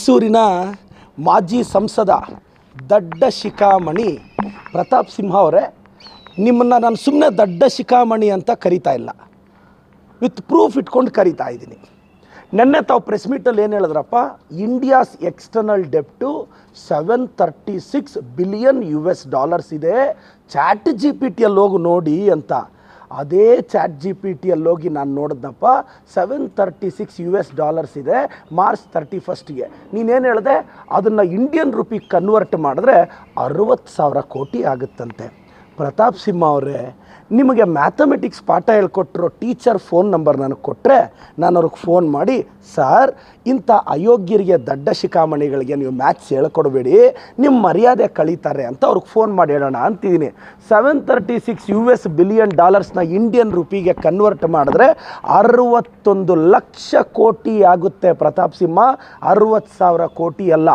ಮೈಸೂರಿನ ಮಾಜಿ ಸಂಸದ ದಡ್ಡ ಶಿಖಾಮಣಿ ಪ್ರತಾಪ್ ಸಿಂಹ ಅವರೇ, ನಿಮ್ಮನ್ನು ನಾನು ಸುಮ್ಮನೆ ದಡ್ಡ ಶಿಖಾಮಣಿ ಅಂತ ಕರಿತಾ ಇಲ್ಲ, ವಿತ್ ಪ್ರೂಫ್ ಇಟ್ಕೊಂಡು ಕರಿತಾ ಇದ್ದೀನಿ. ನೆನ್ನೆ ತಾವು ಪ್ರೆಸ್ ಮೀಟಲ್ಲಿ ಏನು ಹೇಳಿದ್ರಪ್ಪ, ಇಂಡಿಯಾಸ್ ಎಕ್ಸ್ಟರ್ನಲ್ ಡೆಪ್ಟು $736 ಬಿಲಿಯನ್ ಇದೆ, ಚಾಟ್ ಜಿ ಪಿ ಟಿಯಲ್ಲಿ ಹೋಗಿ ನೋಡಿ ಅಂತ. ಅದೇ ಚಾಟ್ ಜಿ ಪಿ ಟಿಯಲ್ಲಿ ಹೋಗಿ ನಾನು ನೋಡಿದ್ನಪ್ಪ, $736 ಇದೆ ಮಾರ್ಚ್ 31ಗೆ. ನೀನೇನು ಹೇಳಿದೆ, ಅದನ್ನು ಇಂಡಿಯನ್ ರುಪಿ ಕನ್ವರ್ಟ್ ಮಾಡಿದ್ರೆ 60,000 ಕೋಟಿ ಆಗುತ್ತಂತೆ. ಪ್ರತಾಪ್ ಸಿಂಹ ಅವರೇ, ನಿಮಗೆ ಮ್ಯಾಥಮೆಟಿಕ್ಸ್ ಪಾಠ ಹೇಳ್ಕೊಟ್ಟಿರೋ ಟೀಚರ್ ಫೋನ್ ನಂಬರ್ ನನಗೆ ಕೊಟ್ಟರೆ ನಾನು ಅವ್ರಿಗೆ ಫೋನ್ ಮಾಡಿ, ಸರ್ ಇಂಥ ಅಯೋಗ್ಯರಿಗೆ ದಡ್ಡ ಶಿಖಾಮಣಿಗಳಿಗೆ ನೀವು ಮ್ಯಾಥ್ಸ್ ಹೇಳ್ಕೊಡ್ಬೇಡಿ, ನಿಮ್ಮ ಮರ್ಯಾದೆ ಕಳೀತಾರೆ ಅಂತ ಅವ್ರಿಗೆ ಫೋನ್ ಮಾಡಿ ಹೇಳೋಣ ಅಂತಿದ್ದೀನಿ. $736 ಬಿಲಿಯನ್ ಇಂಡಿಯನ್ ರುಪಿಗೆ ಕನ್ವರ್ಟ್ ಮಾಡಿದ್ರೆ 61 ಲಕ್ಷ ಕೋಟಿ ಆಗುತ್ತೆ ಪ್ರತಾಪ್ ಸಿಂಹ, 60,000 ಕೋಟಿ ಅಲ್ಲ.